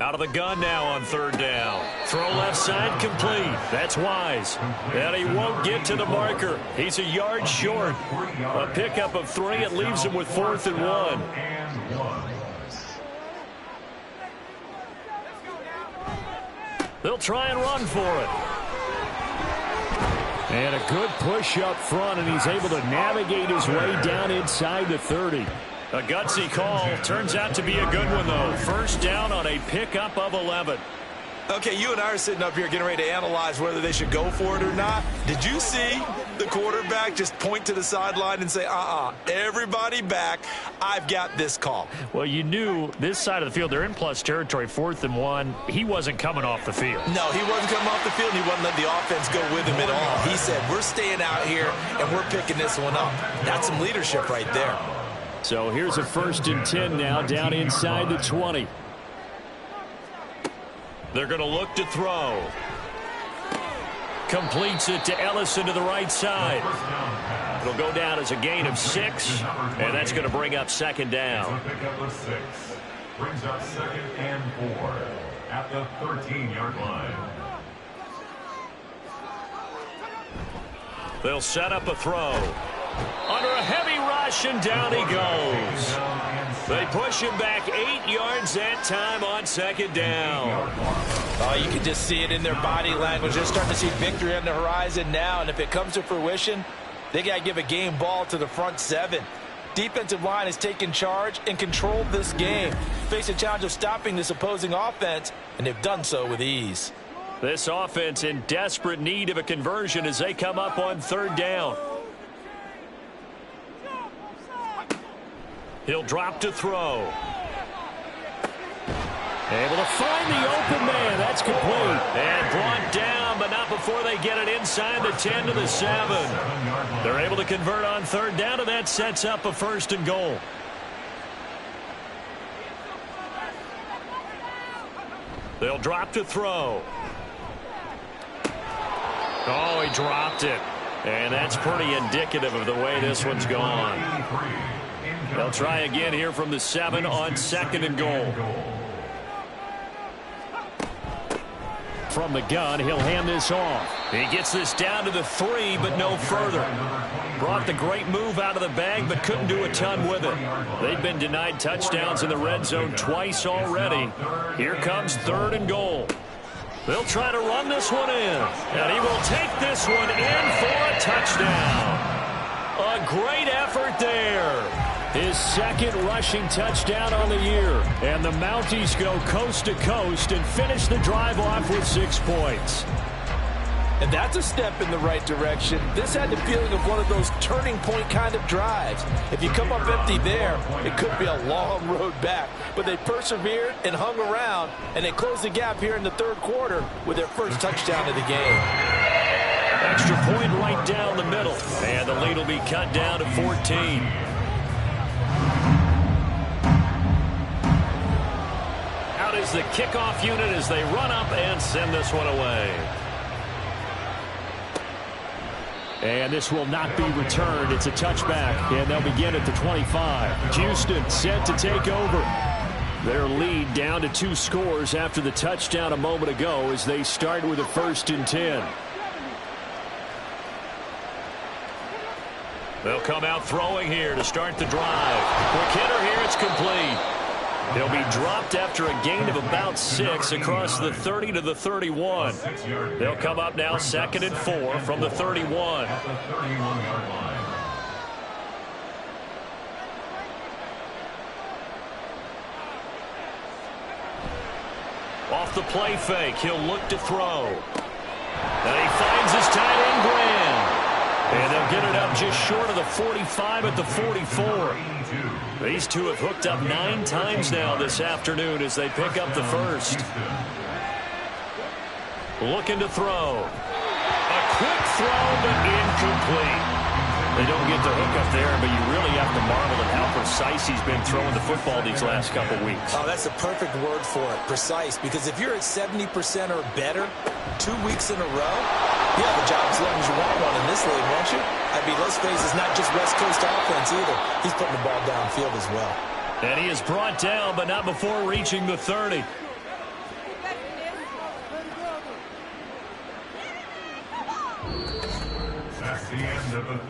Speaker 5: Out of the gun now on third down. Throw left side complete. That's wise. And he won't get to the marker. He's a yard short. A pickup of 3. It leaves him with 4th and 1. They'll try and run for it. And a good push up front, and he's able to navigate his way down inside the 30. A gutsy call. Turns out to be a good one, though. First down on a pickup of 11.
Speaker 3: Okay, you and I are sitting up here getting ready to analyze whether they should go for it or not. Did you see the quarterback just point to the sideline and say, everybody back, I've got this call?
Speaker 5: Well, you knew this side of the field, they're in plus territory, 4th and 1. He wasn't coming off the field.
Speaker 3: No, he wasn't coming off the field, and he wasn't letting the offense go with him at all. He said, we're staying out here, and we're picking this one up. That's some leadership right there.
Speaker 2: So here's a 1st and 10 now, down inside the 20.
Speaker 5: They're going to look to throw. Completes it to Ellison to the right side. It'll go down as a gain of 6, and that's going to bring up 2nd down.
Speaker 1: Pickup of 6 brings up 2nd and 4 at the 13-yard line.
Speaker 5: They'll set up a throw. Under a heavy rush, and down he goes. They push him back 8 yards that time on 2nd down.
Speaker 4: Oh, you can just see it in their body language. They're starting to see victory on the horizon now, and if it comes to fruition, they got to give a game ball to the front 7. Defensive line has taken charge and controlled this game. Face a challenge of stopping this opposing offense, and they've done so with ease.
Speaker 5: This offense in desperate need of a conversion as they come up on 3rd down. He'll drop to throw. Able to find the open man. That's complete. And brought down, but not before they get it inside the 10 to the 7. They're able to convert on 3rd down, and that sets up a 1st and goal. They'll drop to throw. Oh, he dropped it. And that's pretty indicative of the way this one's gone. They'll try again here from the 7 on 2nd and goal.
Speaker 2: From the gun, he'll hand this off.
Speaker 5: He gets this down to the 3, but no further. Brought the great move out of the bag, but couldn't do a ton with it. They've been denied touchdowns in the red zone twice already. Here comes 3rd and goal. They'll try to run this one in, and he will take this one in for a touchdown. A great effort there.
Speaker 2: His 2nd rushing touchdown on the year. And the Mounties go coast to coast and finish the drive off with 6 points.
Speaker 4: And that's a step in the right direction. This had the feeling of one of those turning point kind of drives. If you come up empty there, it could be a long road back. But they persevered and hung around, and they closed the gap here in the 3rd quarter with their first touchdown of the game.
Speaker 5: Extra point right down the middle. And the lead will be cut down to 14. Out is the kickoff unit as they run up and send this one away.
Speaker 2: And this will not be returned. It's a touchback, and they'll begin at the 25. Houston set to take over. Their lead down to 2 scores after the touchdown a moment ago as they start with a 1st and 10.
Speaker 5: They'll come out throwing here to start the drive. Quick hitter here, it's complete. He'll be dropped after a gain of about 6 across the 30 to the 31. They'll come up now 2nd and 4 from the 31.
Speaker 1: At the 31-yard line.
Speaker 5: Off the play fake, he'll look to throw. And he finds his tight end, Graham. And they'll get it up just short of the 45 at the 44. These two have hooked up 9 times now this afternoon as they pick up the 1st. Looking to throw. A quick throw, but incomplete. They don't get the hook up there, but you really have to marvel at how precise he's been throwing the football these last couple weeks.
Speaker 3: Oh, that's the perfect word for it, precise, because if you're at 70% or better 2 weeks in a row, you have a job as long as you want one in this league, won't you? I mean, let's face it, it's not just West Coast offense either. He's putting the ball downfield as well.
Speaker 5: And he is brought down, but not before reaching the 30.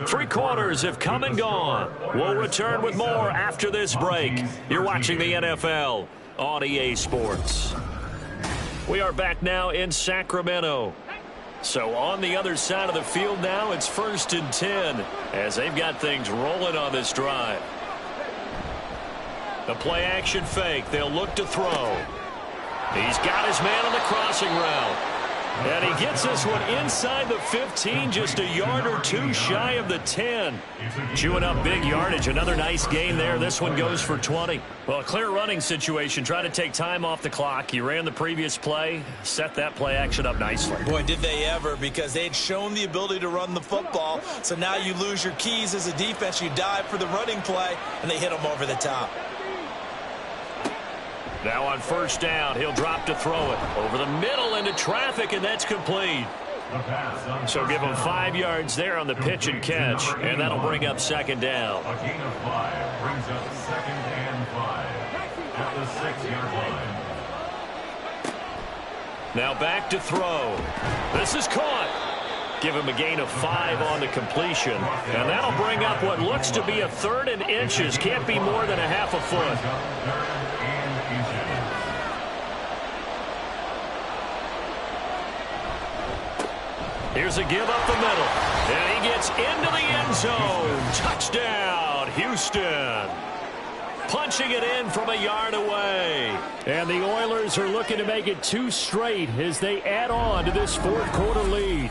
Speaker 2: Three quarters have come and gone. We'll return with more after this break. You're watching the NFL on EA Sports. We are back now in Sacramento. So on the other side of the field now, it's 1st and 10 as they've got things rolling on this drive. The play action fake. They'll look to throw. He's got his man on the crossing route. And he gets this one inside the 15, just a yard or two shy of the 10. Chewing up big yardage. Another nice gain there. This one goes for 20. Well, a clear running situation. Try to take time off the clock. He ran the previous play, set that play action up nicely.
Speaker 3: Boy, did they ever, because they had shown the ability to run the football. So now you lose your keys as a defense. You dive for the running play, and they hit him over the top.
Speaker 2: Now on 1st down, he'll drop to throw it. Over the middle into traffic, and that's complete. So give him 5 yards there on the pitch and catch, and that'll bring up 2nd down.
Speaker 1: A gain of 5 brings up 2nd and 5 at the 6-yard line.
Speaker 2: Now back to throw. This is caught. Give him a gain of 5 on the completion, and that'll bring up what looks to be a 3rd and inches. Can't be more than a half a foot. Here's a give up the middle. And he gets into the end zone. Touchdown, Houston. Punching it in from a yard away. And the Oilers are looking to make it 2 straight as they add on to this 4th quarter lead.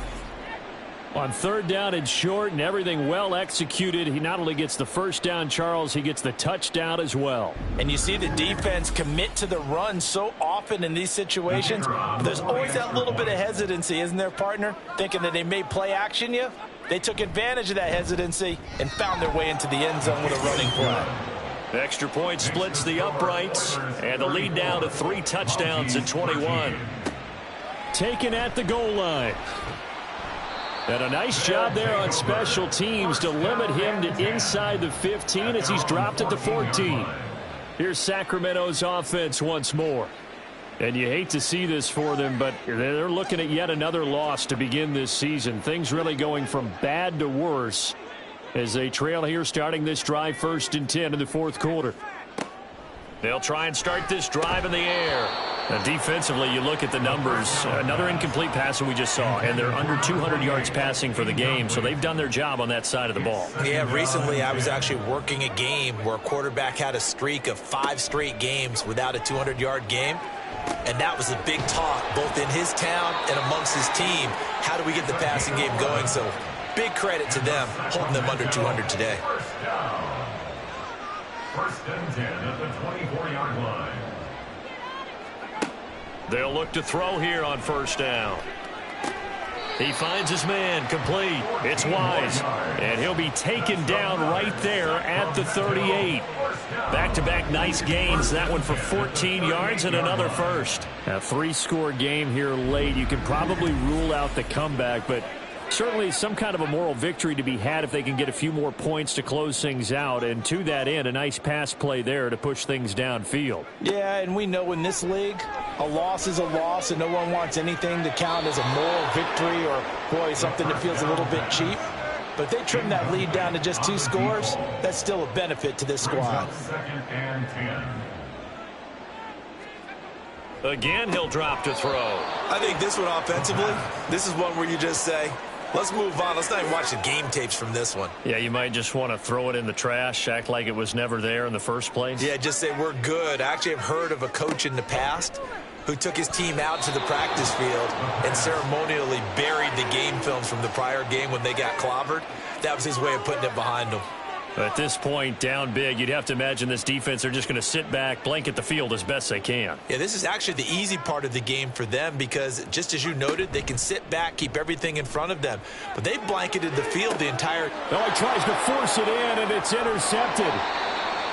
Speaker 2: On 3rd down and short and everything well executed, he not only gets the 1st down, Charles, he gets the touchdown as well.
Speaker 3: And you see the defense commit to the run so often in these situations. There's always that little bit of hesitancy, isn't there, partner? Thinking that they may play action you. They took advantage of that hesitancy and found their way into the end zone with a running play.
Speaker 2: The extra point splits the uprights, and the lead down to 3 touchdowns at 21. Taken at the goal line. And a nice job there on special teams to limit him to inside the 15 as he's dropped it to 14. Here's Sacramento's offense once more. And you hate to see this for them, but they're looking at yet another loss to begin this season. Things really going from bad to worse as they trail here starting this drive 1st and 10 in the 4th quarter. They'll try and start this drive in the air. Now, defensively, you look at the numbers. Another incomplete pass that we just saw, and they're under 200 yards passing for the game, so they've done their job on that side of the ball.
Speaker 3: Yeah, recently I was actually working a game where a quarterback had a streak of 5 straight games without a 200-yard game, and that was a big talk both in his town and amongst his team. How do we get the passing game going? So big credit to them holding them under 200 today.
Speaker 1: 1st and 10 at the 24-yard line.
Speaker 2: They'll look to throw here on 1st down. He finds his man, complete. It's Wise, and he'll be taken down right there at the 38. Back-to-back nice gains. That one for 14 yards and another first. A 3-score game here late. You can probably rule out the comeback, but certainly some kind of a moral victory to be had if they can get a few more points to close things out. And to that end, a nice pass play there to push things downfield.
Speaker 3: Yeah, and we know in this league, a loss is a loss, and no one wants anything to count as a moral victory or, boy, something that feels a little bit cheap. But if they trim that lead down to just 2 scores, that's still a benefit to this squad.
Speaker 1: 2nd and 10.
Speaker 2: Again, he'll drop to throw.
Speaker 3: I think this one offensively, this is one where you just say, let's move on. Let's not even watch the game tapes from this one.
Speaker 2: Yeah, you might just want to throw it in the trash, act like it was never there in the first place.
Speaker 3: Yeah, just say we're good. I actually have heard of a coach in the past who took his team out to the practice field and ceremonially buried the game films from the prior game when they got clobbered. That was his way of putting it behind them.
Speaker 2: At this point, down big, you'd have to imagine this defense are just going to sit back, blanket the field as best they can.
Speaker 3: Yeah, this is actually the easy part of the game for them because, just as you noted, they can sit back, keep everything in front of them. But they blanketed the field the entire...
Speaker 2: Oh, he tries to force it in, and it's intercepted.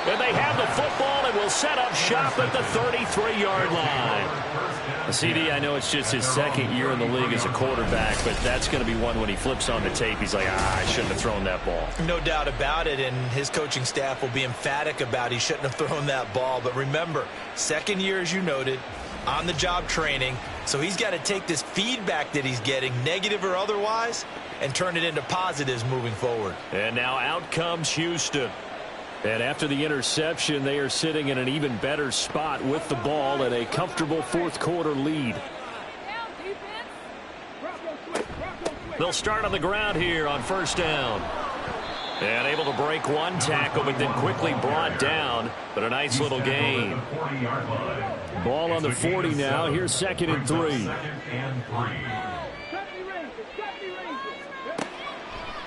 Speaker 2: And they have the football and will set up shop at the 33-yard line. CD, I know it's just his 2nd year in the league as a quarterback, but that's going to be one when he flips on the tape. He's like, I shouldn't have thrown that ball.
Speaker 3: No doubt about it, and his coaching staff will be emphatic about he shouldn't have thrown that ball. But remember, 2nd year, as you noted, on-the-job training. So he's got to take this feedback that he's getting, negative or otherwise, and turn it into positives moving forward.
Speaker 2: And now out comes Houston. And after the interception, they are sitting in an even better spot with the ball and a comfortable fourth-quarter lead. They'll start on the ground here on first down. And able to break one tackle, but then quickly brought down. But a nice little gain. Ball on the 40 now. Here's 2nd and 3.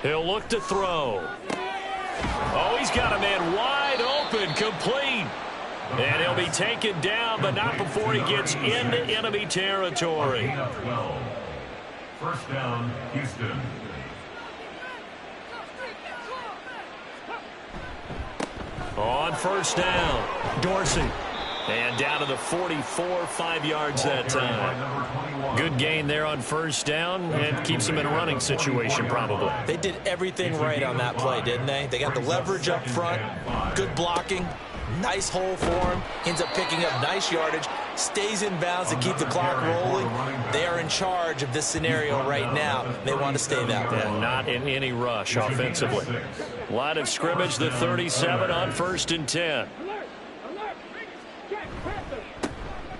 Speaker 2: He'll look to throw. Oh, he's got a man wide open, complete. And he'll be taken down, but not before he gets into enemy territory.
Speaker 1: First down, Houston.
Speaker 2: On first down, Dorsey. And down to the 44, 5 yards that time. Good gain there on first down and keeps him in a running situation probably.
Speaker 3: They did everything right on that play, didn't they? They got the leverage up front, good blocking, nice hole for him, ends up picking up nice yardage, stays in bounds to keep the clock rolling. They are in charge of this scenario right now. They want to stay that way.
Speaker 2: And not in any rush offensively. Line of scrimmage, the 37 on 1st and 10.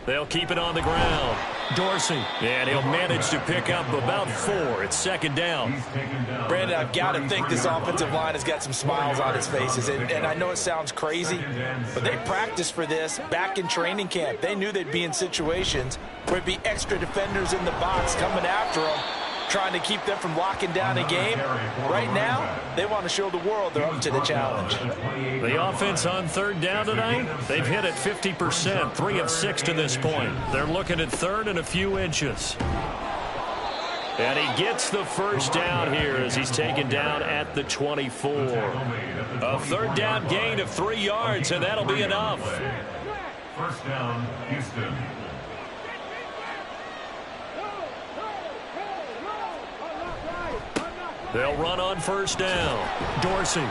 Speaker 2: They'll keep it on the ground. Dorsey, and he'll manage to pick up about 4. It's 2nd down.
Speaker 3: Brandon, I've got to think this offensive line has got some smiles on its faces. And I know it sounds crazy, but they practiced for this back in training camp. They knew they'd be in situations where it'd be extra defenders in the box coming after them, trying to keep them from locking down a game. Right now, they want to show the world they're up to the challenge.
Speaker 2: The offense on 3rd down tonight, they've hit it 50%, 3 of 6 to this point. They're looking at 3rd and a few inches. And he gets the first down here as he's taken down at the 24. A 3rd down gain of 3 yards, and that'll be enough.
Speaker 1: First down, Houston.
Speaker 2: They'll run on first down. Dorsey.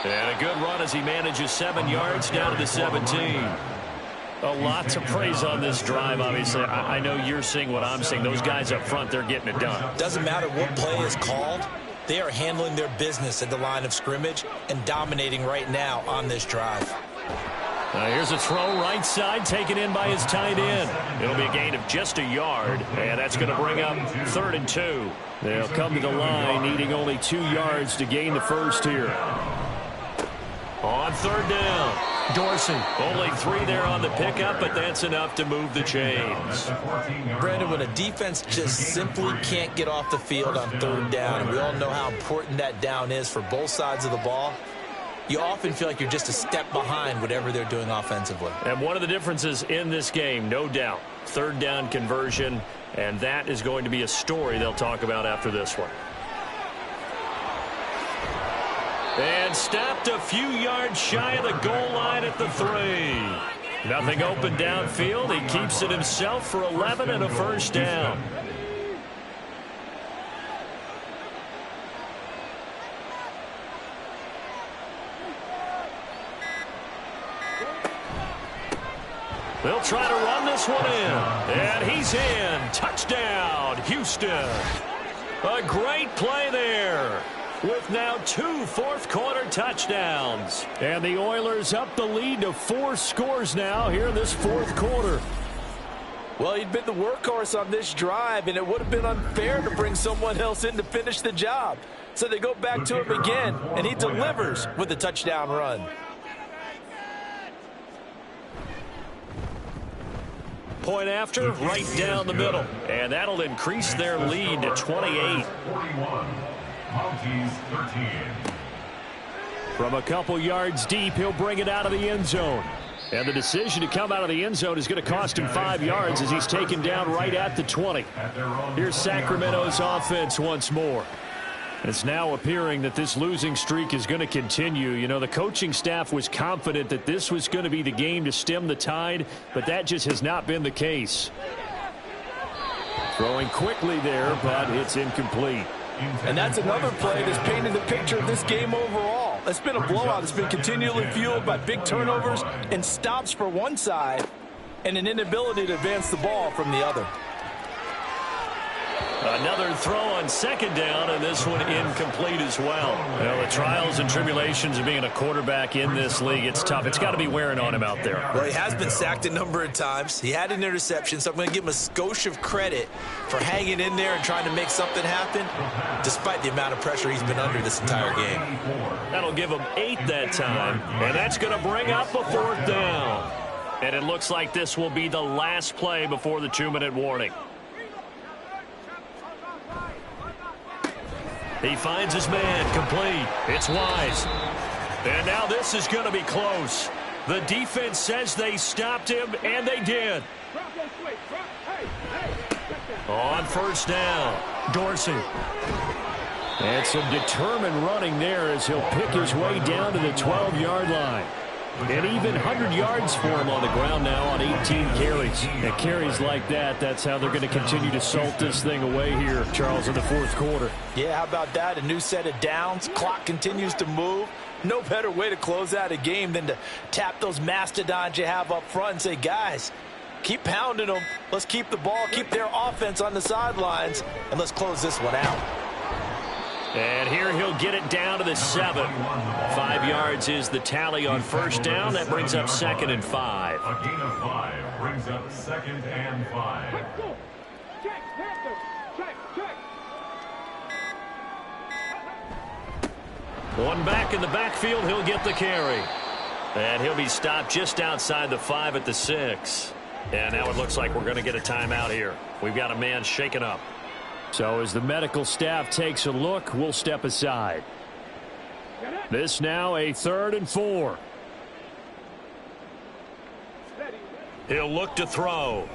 Speaker 2: And a good run as he manages 7 yards down to the 17. A lot to praise on this drive, obviously. I know you're seeing what I'm seeing. Those guys up front, they're getting it done.
Speaker 3: Doesn't matter what play is called. They are handling their business at the line of scrimmage and dominating right now on this drive.
Speaker 2: Here's a throw right side, taken in by his tight end. It'll be a gain of just a yard, and that's going to bring up 3rd and 2. They'll come to the line, needing only 2 yards to gain the first here. On 3rd down, Dorsey. Only 3 there on the pickup, but that's enough to move the chains.
Speaker 3: Brandon, when a defense just simply can't get off the field on 3rd down, and we all know how important that down is for both sides of the ball, you often feel like you're just a step behind whatever they're doing offensively.
Speaker 2: And one of the differences in this game, no doubt, 3rd down conversion, and that is going to be a story they'll talk about after this one. And stopped a few yards shy of the goal line at the 3. Nothing open downfield. He keeps it himself for 11 and a first down. They'll try to run this one in. And he's in. Touchdown, Houston. A great play there, with now 2 fourth-quarter touchdowns. And the Oilers up the lead to 4 scores now here in this 4th quarter.
Speaker 4: Well, he'd been the workhorse on this drive, and it would have been unfair to bring someone else in to finish the job. So they go back to him again, and he delivers with a touchdown run.
Speaker 2: Point after, right down the middle. And that'll increase their lead to 28.
Speaker 1: 41. Mounties 13.
Speaker 2: From a couple yards deep, he'll bring it out of the end zone. And the decision to come out of the end zone is going to cost him 5 yards as he's taken down right at the 20. Here's Sacramento's offense once more. It's now appearing that this losing streak is going to continue. You know, the coaching staff was confident that this was going to be the game to stem the tide, but that just has not been the case. Throwing quickly there, but it's incomplete.
Speaker 4: And that's another play that's painted the picture of this game overall. It's been a blowout. It's been continually fueled by big turnovers and stops for one side and an inability to advance the ball from the other.
Speaker 5: Another throw on second down, and this one incomplete as well. Well, the trials and tribulations of being a quarterback in this league, it's tough. It's got to be wearing on him out there.
Speaker 3: Well, he has been sacked a number of times. He had an interception, so I'm going to give him a skosh of credit for hanging in there and trying to make something happen, despite the amount of pressure he's been under this entire game.
Speaker 5: That'll give him 8 that time, and that's going to bring up a 4th down. And it looks like this will be the last play before the 2-minute warning. He finds his man, complete. It's Wise. And now this is going to be close. The defense says they stopped him, and they did. On 1st down, Dorsey. And some determined running there as he'll pick his way down to the 12-yard line. And even 100 yards for him on the ground now on 18 carries. And carries like that, that's how they're going to continue to salt this thing away here, Charles, in the 4th quarter.
Speaker 4: Yeah, how about that? A new set of downs. Clock continues to move. No better way to close out a game than to tap those mastodons you have up front and say, guys, keep pounding them. Let's keep the ball, keep their offense on the sidelines, and let's close this one out.
Speaker 5: And here he'll get it down to the 7. 5 yards is the tally on 1st down. That brings up 2nd and 5.
Speaker 1: A gain of 5 brings up 2nd and 5.
Speaker 5: One back in the backfield, he'll get the carry. And he'll be stopped just outside the 5 at the 6. And now it looks like we're going to get a timeout here. We've got a man shaken up. So as the medical staff takes a look, we'll step aside. This now a 3rd and 4. He'll look to throw.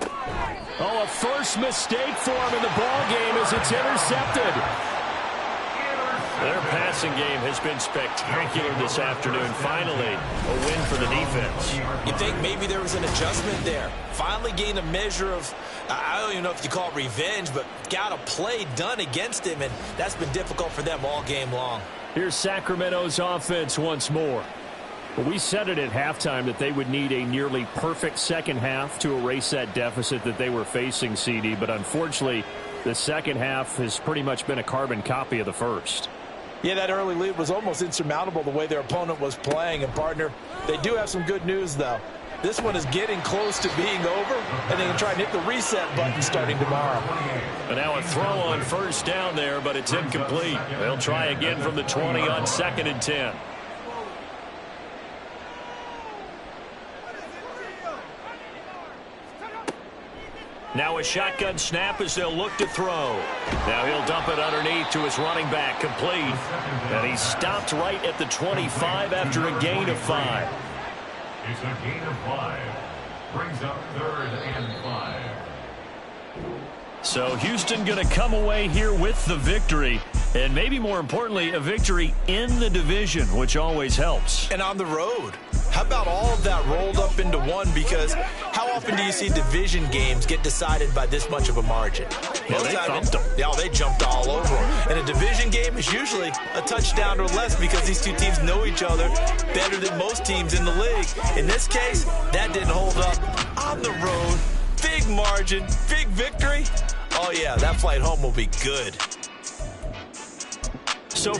Speaker 5: Oh, a first mistake for him in the ball game as it's intercepted. Their passing game has been spectacular this afternoon. Finally, a win for the defense.
Speaker 3: You think maybe there was an adjustment there? Finally gained a measure of, I don't even know if you call it revenge, but got a play done against him, and that's been difficult for them all game long.
Speaker 5: Here's Sacramento's offense once more. Well, we said it at halftime that they would need a nearly perfect second half to erase that deficit that they were facing, CD, but unfortunately, the second half has pretty much been a carbon copy of the first.
Speaker 4: Yeah, that early lead was almost insurmountable the way their opponent was playing. And, partner, they do have some good news, though. This one is getting close to being over, and they can try and hit the reset button starting tomorrow.
Speaker 5: And now a throw on 1st down there, but it's incomplete. They'll try again from the 20 on 2nd and 10. Now a shotgun snap as they'll look to throw. Now he'll dump it underneath to his running back, complete. And he's stopped right at the 25 after a gain of 5.
Speaker 1: It's a gain of 5. Brings up 3rd and 5.
Speaker 5: So Houston going to come away here with the victory. And maybe more importantly, a victory in the division, which always helps.
Speaker 3: And on the road. How about all of that rolled up into one? Because how often do you see division games get decided by this much of a margin?
Speaker 5: Yeah, they thumped them.
Speaker 3: Yeah, they jumped all over them. And a division game is usually a touchdown or less because these two teams know each other better than most teams in the league. In this case, that didn't hold up. On the road, big margin, big victory. Oh, yeah, that flight home will be good.
Speaker 5: So